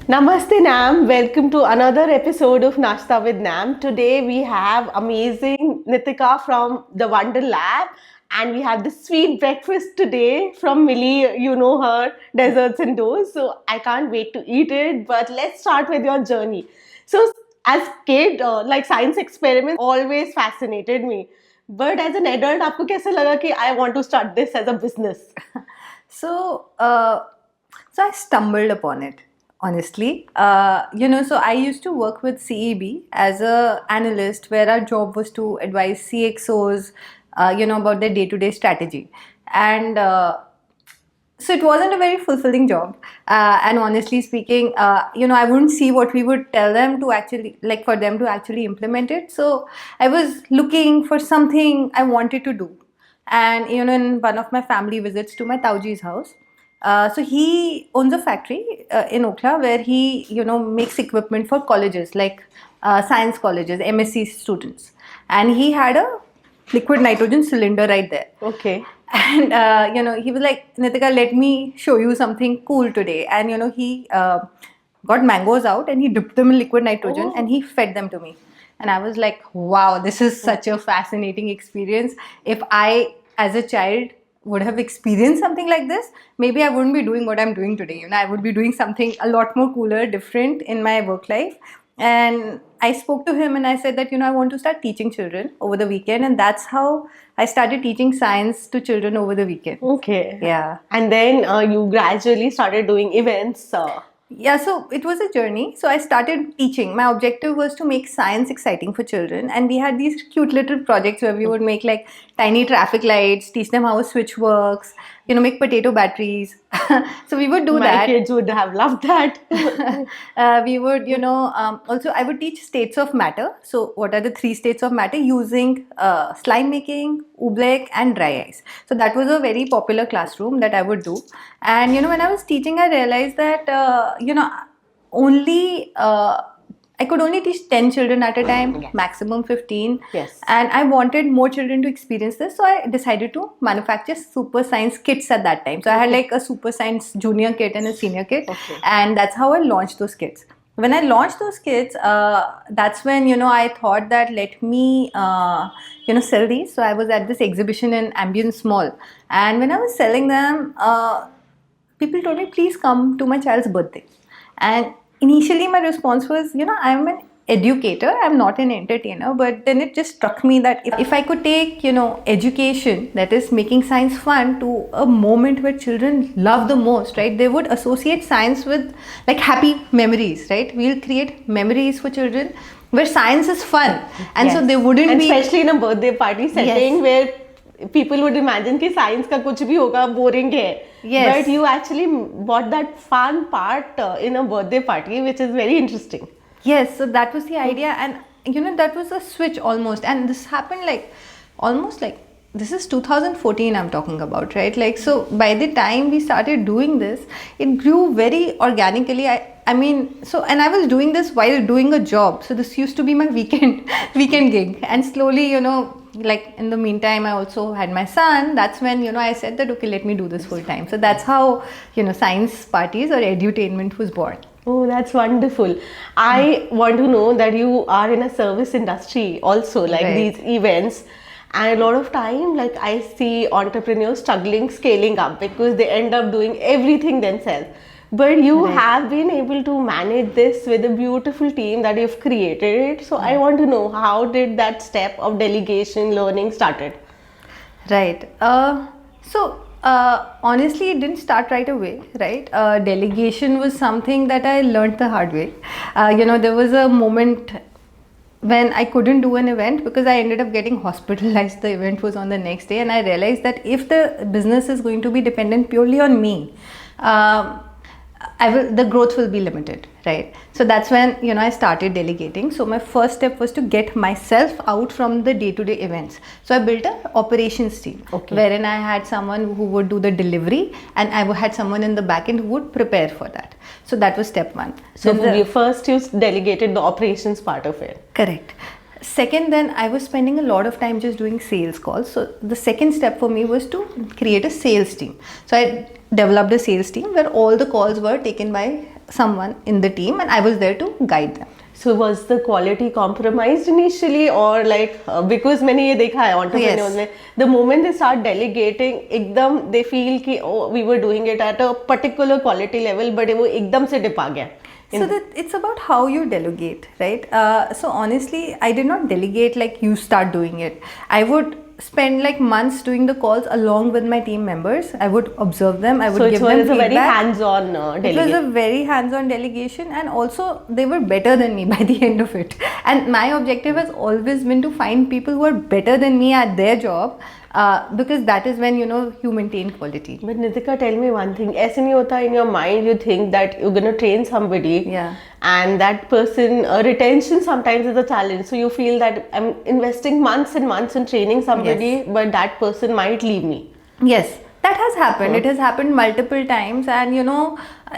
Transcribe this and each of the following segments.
Namaste Nam, welcome to another episode of Nashta with Nam. Today we have amazing Nitika from the Wonder Lab and we have the sweet breakfast today from Millie, you know her, desserts and doors. So I can't wait to eat it, but let's start with your journey. So as kid, like science experiments always fascinated me. But as an adult, आपको कैसे लगा कि I want to start this as a business? So, so I stumbled upon it, honestly. So I used to work with CEB as a analyst, where our job was to advise CXOs, about their day-to-day strategy, and so it wasn't a very fulfilling job. And honestly speaking, I wouldn't see what we would tell them to actually, like, for them to actually implement it. So I was looking for something I wanted to do. And in one of my family visits to my Tauji's house, so he owns a factory in Okla where he makes equipment for colleges, like science colleges, MSc students, and he had a liquid nitrogen cylinder right there. Okay. And he was like, Nitika, let me show you something cool today. And he got mangoes out and he dipped them in liquid nitrogen and he fed them to me. And I was like, wow, this is such a fascinating experience. If I, as a child, would have experienced something like this, maybe I wouldn't be doing what I'm doing today. I would be doing something a lot more cooler, different in my work life. And I spoke to him and I said that, I want to start teaching children over the weekend. And that's how I started teaching science to children over the weekend. Okay. Yeah. And then you gradually started doing events. Yeah, so it was a journey. So I started teaching. My objective was to make science exciting for children. And we had these cute little projects where we would make like tiny traffic lights, teach them how a switch works, make potato batteries. So we would do that. My kids would have loved that. We would, also I would teach states of matter. So what are the 3 states of matter using slime making, oobleck and dry ice. So that was a very popular classroom that I would do. And, when I was teaching, I realized that, I could only teach 10 children at a time, maximum 15. Yes. And I wanted more children to experience this. So I decided to manufacture super science kits at that time. So I had like a super science junior kit and a senior kit. Okay. And that's how I launched those kits. When I launched those kits, that's when, I thought that let me, sell these. So I was at this exhibition in Ambience Mall. And when I was selling them, people told me, please come to my child's birthday. And initially my response was, I'm an educator, I'm not an entertainer. But then it just struck me that if I could take, education, that is making science fun, to a moment where children love the most, right? They would associate science with like happy memories, right? We'll create memories for children where science is fun. And so they wouldn't and be... especially in a birthday party setting where people would imagine कि science का कुछ भी होगा boring है. Yes. But you actually brought that fun part in a birthday party, which is very interesting. Yes, so that was the idea, and that was a switch almost. And this happened this is 2014 I'm talking about, right? Like, so by the time we started doing this, it grew very organically. And I was doing this while doing a job. So this used to be my weekend gig. And slowly, like in the meantime, I also had my son. That's when, I said that, okay, let me do this full time. So that's how, science parties or edutainment was born. Oh, that's wonderful. I want to know that you are in a service industry also, like these events. And a lot of time, like I see entrepreneurs struggling scaling up because they end up doing everything themselves. But you have been able to manage this with a beautiful team that you've created. So I want to know, how did that step of delegation learning started? Right. Honestly, it didn't start right away, right? Delegation was something that I learned the hard way. There was a moment when I couldn't do an event because I ended up getting hospitalized. The event was on the next day, and I realized that if the business is going to be dependent purely on me, the growth will be limited, right? So that's when, I started delegating. So my first step was to get myself out from the day-to-day events. So I built an operations team, wherein I had someone who would do the delivery, and I had someone in the back end who would prepare for that. So that was step 1. So first you delegated the operations part of it. Correct. Second, then I was spending a lot of time just doing sales calls. So the second step for me was to create a sales team. So I developed a sales team where all the calls were taken by someone in the team, and I was there to guide them. So was the quality compromised initially, or like because मैंने ये देखा है entrepreneurs में, the moment they start delegating, एकदम they feel कि oh we were doing it at a particular quality level, but वो एकदम से dip आ गया. So that it's about how you delegate, right? So honestly, I did not delegate like you start doing it. I would spend like months doing the calls along with my team members. I would observe them. I would give them feedback. So it was a very hands-on delegation. It was a very hands-on delegation, and also they were better than me by the end of it. And my objective has always been to find people who are better than me at their job. Because that is when you maintain quality. But Nitika, tell me one thing. ऐसे नहीं होता in your mind you think that you're gonna train somebody, and that person retention sometimes is a challenge. So you feel that I'm investing months and months in training somebody, but that person might leave me. Yes. That has happened. It has happened multiple times, and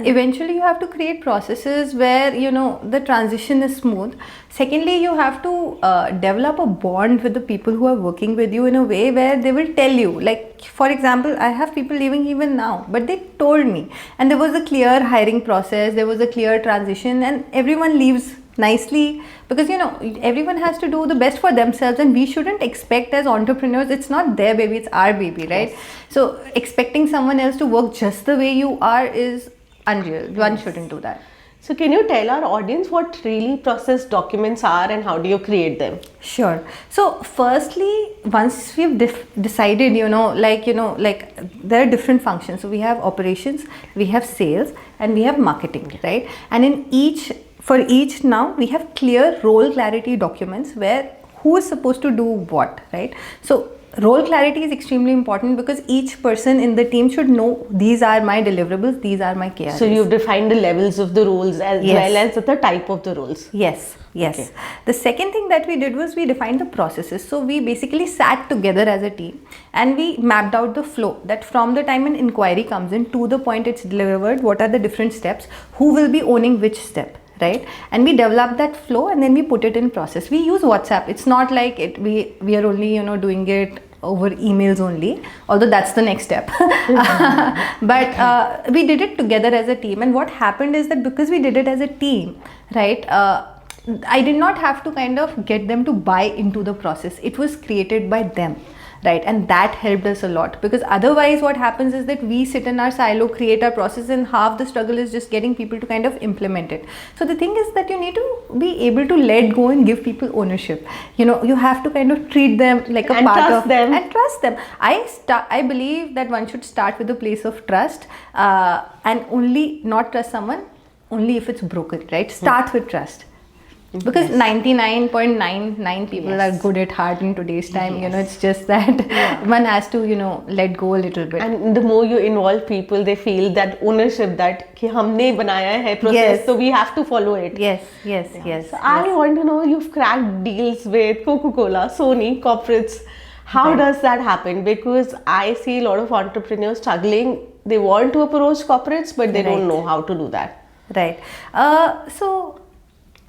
eventually you have to create processes where the transition is smooth. Secondly, you have to develop a bond with the people who are working with you in a way where they will tell you. Like for example, I have people leaving even now, but they told me, and there was a clear hiring process. There was a clear transition, and everyone leaves nicely, because everyone has to do the best for themselves, and we shouldn't expect as entrepreneurs, it's not their baby, it's our baby, right? Yes. So expecting someone else to work just the way you are is unreal. One shouldn't do that. So can you tell our audience what really processed documents are and how do you create them? Sure. So firstly, once we've decided, like there are different functions. So we have operations, we have sales, and we have marketing, right? And for each now we have clear role clarity documents where who is supposed to do what, right? So role clarity is extremely important, because each person in the team should know these are my deliverables, these are my KRs. So you've defined the levels of the roles as well as the type of the roles. Yes. Okay. The second thing that we did was we defined the processes. So we basically sat together as a team and we mapped out the flow, that from the time an inquiry comes in to the point it's delivered, what are the different steps, who will be owning which step, right? And we develop that flow and then we put it in process. We use WhatsApp. It's not like we are only doing it over emails only, although that's the next step. But we did it together as a team, and what happened is that because we did it as a team, right, I did not have to kind of get them to buy into the process. It was created by them, right? And that helped us a lot, because otherwise what happens is that we sit in our silo, create our process, and half the struggle is just getting people to kind of implement it. So the thing is that you need to be able to let go and give people ownership. You have to kind of treat them like a part of them and trust them. I believe that one should start with a place of trust, and only not trust someone only if it's broken, right? Start with trust. Because 99.99 people are good at heart in today's time. It's just that one has to let go a little bit. And the more you involve people, they feel that ownership, that कि हमने बनाया है process, so we have to follow it. Yes. So I want to know, you've cracked deals with Coca-Cola, Sony, corporates. How does that happen? Because I see a lot of entrepreneurs struggling. They want to approach corporates, but they don't know how to do that. Right. So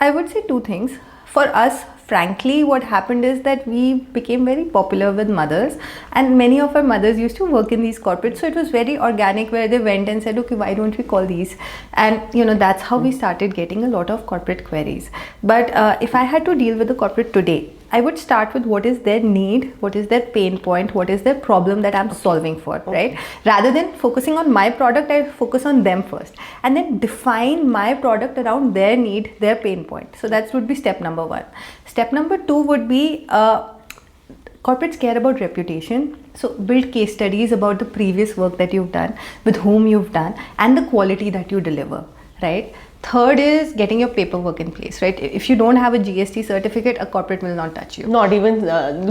I would say two things. For us, frankly, what happened is that we became very popular with mothers, and many of our mothers used to work in these corporates. So it was very organic, where they went and said, okay, why don't we call these? And that's how we started getting a lot of corporate queries. But if I had to deal with the corporate today, I would start with what is their need, what is their pain point, what is their problem that I'm solving for, right? Rather than focusing on my product, I focus on them first, and then define my product around their need, their pain point. So that would be step number one. Step number two would be corporates care about reputation. So build case studies about the previous work that you've done, with whom you've done, and the quality that you deliver, right? Third is getting your paperwork in place, right? If you don't have a GST certificate, a corporate will not touch you. Not even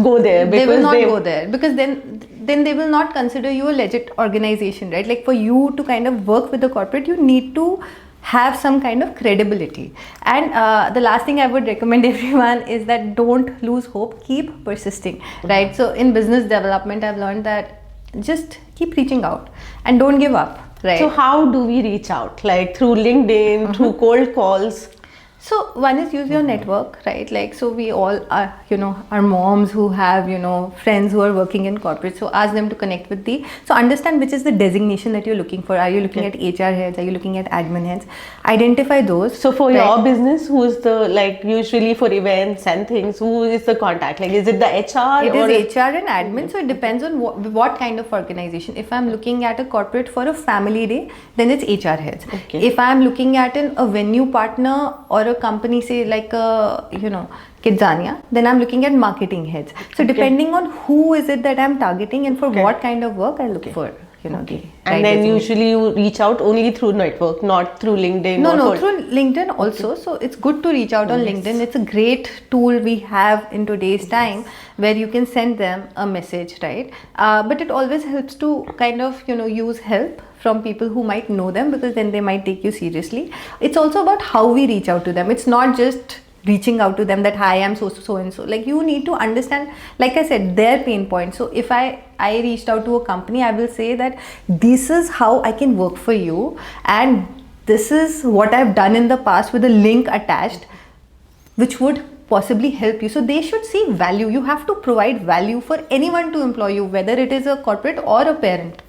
go there. They will not go there, because then they will not consider you a legit organization, right? Like for you to kind of work with the corporate, you need to have some kind of credibility. And the last thing I would recommend everyone is that don't lose hope, keep persisting, right? So in business development, I've learned that just keep reaching out and don't give up. Right. So how do we reach out? Like through LinkedIn, through cold calls? So one is use your network, right? Like, so we all are, our moms who have, friends who are working in corporate. So ask them to connect with so understand which is the designation that you're looking for. Are you looking at HR heads? Are you looking at admin heads? Identify those. So for your business, who is the, like, usually for events and things, who is the contact? Like, is it the HR? It is HR and admin, so it depends on what kind of organization. If I'm looking at a corporate for a family day, then it's HR heads. Okay. If I'm looking at a venue partner or a company, say like a, Kidzania, then I'm looking at marketing heads. So depending on who is it that I'm targeting and for what kind of work I look for. And then usually you reach out only through network, not through LinkedIn. No, through LinkedIn also. So it's good to reach out on LinkedIn. It's a great tool we have in today's time where you can send them a message, right? But it always helps to kind of, use help from people who might know them, because then they might take you seriously. It's also about how we reach out to them. It's not just reaching out to them that, hi, I'm so and so. Like, you need to understand, like I said, their pain point. So if I reached out to a company, I will say that this is how I can work for you, and this is what I've done in the past, with a link attached which would possibly help you. So they should see value. You have to provide value for anyone to employ you, whether it is a corporate or a parent.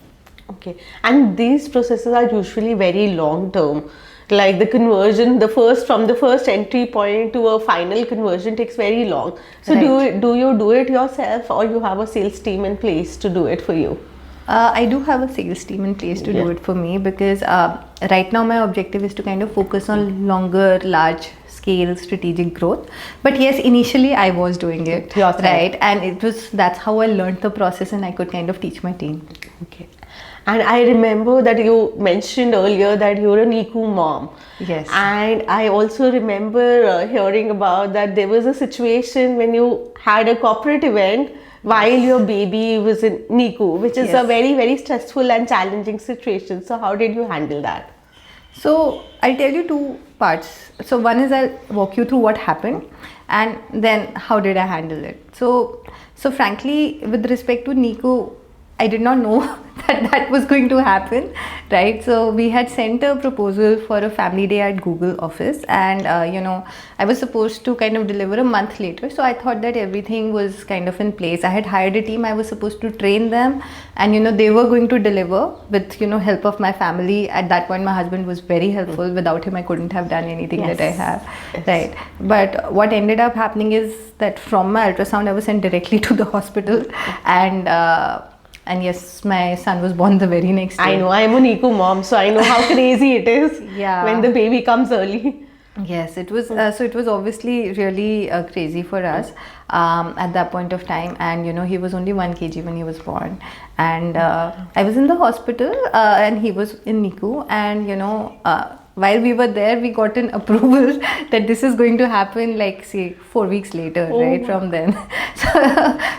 Okay. And these processes are usually very long term. Like the conversion, from the first entry point to a final conversion takes very long. So do you do it yourself, or you have a sales team in place to do it for you? I do have a sales team in place to do it for me, because right now my objective is to kind of focus on longer, large scale strategic growth. But yes, initially I was doing it, right? And that's how I learned the process, and I could kind of teach my team. Okay. And I remember that you mentioned earlier that you're a NICU mom. Yes. And I also remember hearing about that there was a situation when you had a corporate event while your baby was in NICU, which is a very, very stressful and challenging situation. So how did you handle that? So I'll tell you two parts. So one is I'll walk you through what happened, and then how did I handle it. So frankly, with respect to NICU, I did not know that was going to happen, right? So we had sent a proposal for a family day at Google office, and I was supposed to kind of deliver a month later. So I thought that everything was kind of in place. I had hired a team. I was supposed to train them, and they were going to deliver with help of my family. At that point, my husband was very helpful. Without him, I couldn't have done anything that I have, right? But what ended up happening is that from my ultrasound, I was sent directly to the hospital, and yes, my son was born the very next day. I know, I'm a NICU mom, so I know how crazy it is when the baby comes early. Yes, it was. So it was obviously really crazy for us at that point of time. And he was only 1 kg when he was born. And I was in the hospital, and he was in NICU. And while we were there, we got an approval that this is going to happen, like, say, 4 weeks later, right? From then.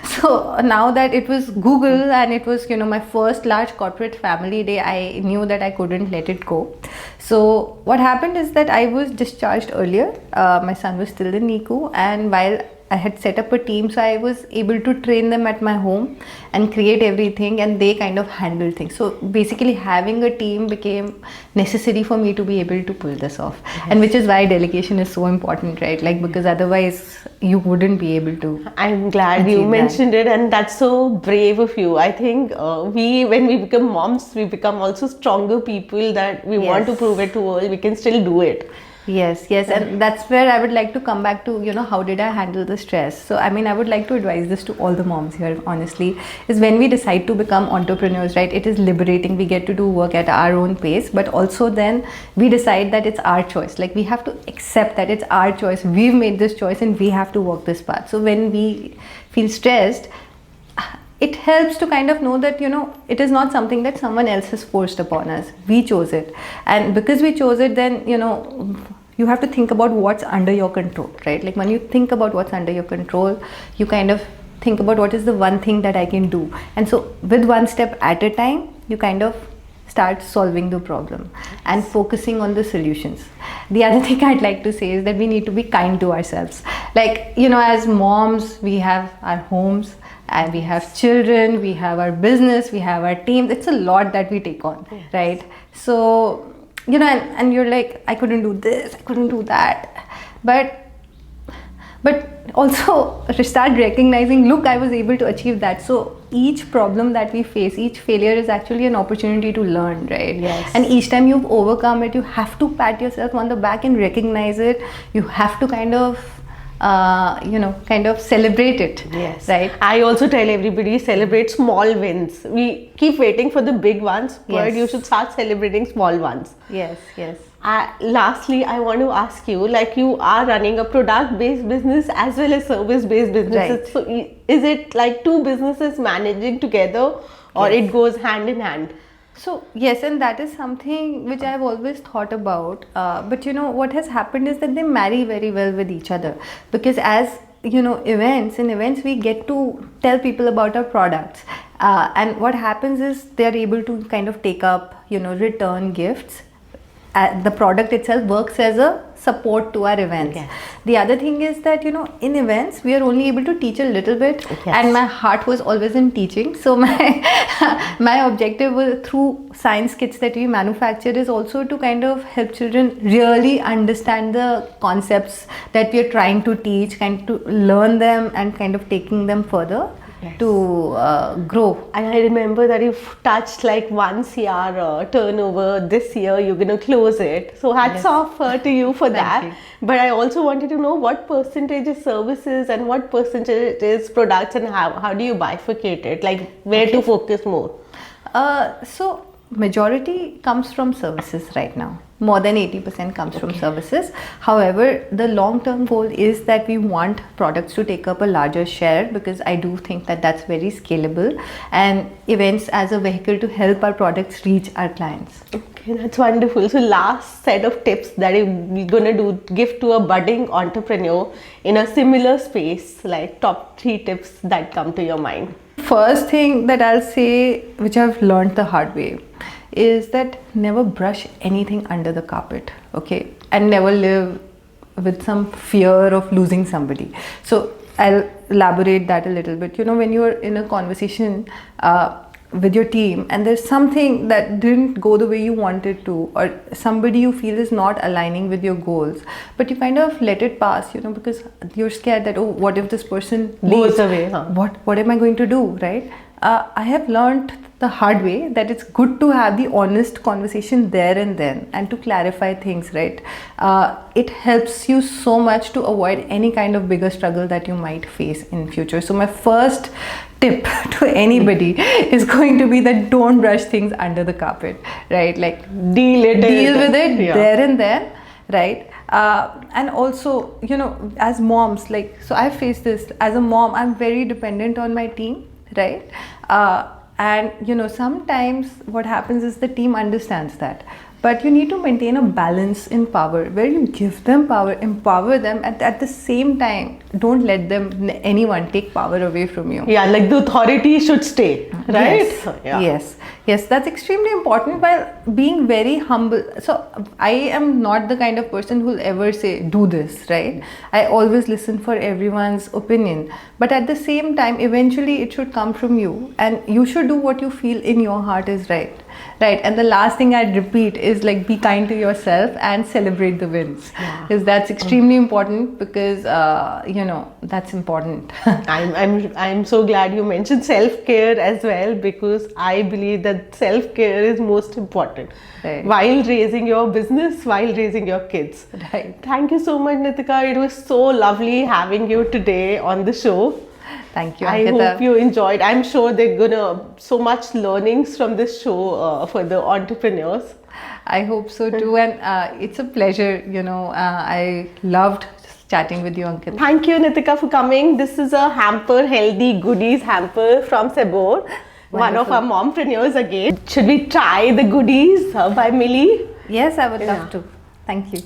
So now that it was Google, and it was my first large corporate family day, I knew that I couldn't let it go. So what happened is that I was discharged earlier. My son was still in NICU, and while I had set up a team, so I was able to train them at my home and create everything, and they kind of handled things. So basically, having a team became necessary for me to be able to pull this off. And which is why delegation is so important, right? Like, because otherwise you wouldn't be able to. I'm glad you mentioned it, and that's so brave of you. I think when we become moms, we become also stronger people, that we want to prove it to all, we can still do it. Yes, and that's where I would like to come back to, how did I handle the stress? So, I would like to advise this to all the moms here, honestly, is when we decide to become entrepreneurs, right? It is liberating. We get to do work at our own pace, but also then we decide that it's our choice. Like, we have to accept that it's our choice. We've made this choice and we have to walk this path. So when we feel stressed, it helps to kind of know that, it is not something that someone else has forced upon us. We chose it. And because we chose it, then, you have to think about what's under your control, right? Like, when you think about what's under your control, you kind of think about what is the one thing that I can do. And so with one step at a time, you kind of start solving the problem and focusing on the solutions. The other thing I'd like to say is that we need to be kind to ourselves. Like, as moms, we have our homes, and we have children, we have our business, we have our teams. It's a lot that we take on, right? So, and you're like, I couldn't do this, I couldn't do that. but also start recognizing, look, I was able to achieve that. So each problem that we face, each failure is actually an opportunity to learn, right? Yes. And each time you've overcome it, you have to pat yourself on the back and recognize it. You have to kind of celebrate it. Yes. Right. I also tell everybody, celebrate small wins. We keep waiting for the big ones, but Yes. you should start celebrating small ones. Yes. Yes. Lastly, I want to ask you, like, you are running a product-based business as well as service-based businesses. Right. So is it like two businesses managing together, or Yes. it goes hand in hand? So yes, and that is something which I've always thought about. But what has happened is that they marry very well with each other, because as in events we get to tell people about our products, and what happens is they are able to kind of take up, return gifts. The product itself works as a support to our events. Yes. The other thing is that in events we are only able to teach a little bit, Yes. and my heart was always in teaching. So my objective was, through science kits that we manufacture, is also to kind of help children really understand the concepts that we are trying to teach, kind to learn them and kind of taking them further. Yes. To grow. And I remember that you've touched like 1 CR turnover this year. You're going to close it. So hats Yes. off to you for Thank that. you. But I also wanted to know what percentage is services and what percentage is products, and how do you bifurcate it? Like where to focus more? So majority comes from services right now. More than 80% comes from services. However, the long-term goal is that we want products to take up a larger share, because I do think that that's very scalable, and events as a vehicle to help our products reach our clients. Okay, that's wonderful. So last set of tips that you're going to give to a budding entrepreneur in a similar space, like top 3 tips that come to your mind. First thing that I'll say, which I've learned the hard way, is that never brush anything under the carpet, okay? And never live with some fear of losing somebody. So I'll elaborate that a little bit. When you're in a conversation with your team and there's something that didn't go the way you wanted to, or somebody you feel is not aligning with your goals, but you kind of let it pass, because you're scared that, oh, what if this person leaves? Goes away, huh? What am I going to do, right? I have learned the hard way that it's good to have the honest conversation there and then, and to clarify things, right? It helps you so much to avoid any kind of bigger struggle that you might face in future. So my first tip to anybody is going to be that don't brush things under the carpet, right? Like deal with it there and then, right? And also, as moms, so I face this as a mom. I'm very dependent on my team, right? And sometimes what happens is the team understands that, but you need to maintain a balance in power, where you give them power, empower them, and at the same time don't let anyone take power away from you. Yeah, like the authority should stay, right? Yes, that's extremely important, while being very humble. So I am not the kind of person who'll ever say do this, right? I always listen for everyone's opinion, but at the same time eventually it should come from you, and you should do what you feel in your heart is right. And the last thing I'd repeat is, like, be kind to yourself and celebrate the wins, because that's extremely important, because that's important. I'm so glad you mentioned self-care as well, because I believe that self-care is most important, right, while raising your business, while raising your kids. Right. Thank you so much, Nitika. It was so lovely having you today on the show. Thank you, I Ankita. hope you enjoyed. I'm sure they're gonna so much learnings from this show for the entrepreneurs. I hope so too, and it's a pleasure. I loved chatting with you, Ankita. Thank you, Nitika, for coming. This is a hamper, healthy goodies hamper from Sebor, one of our mompreneurs again. Should we try the goodies by Millie? Yes, I would love to. Thank you.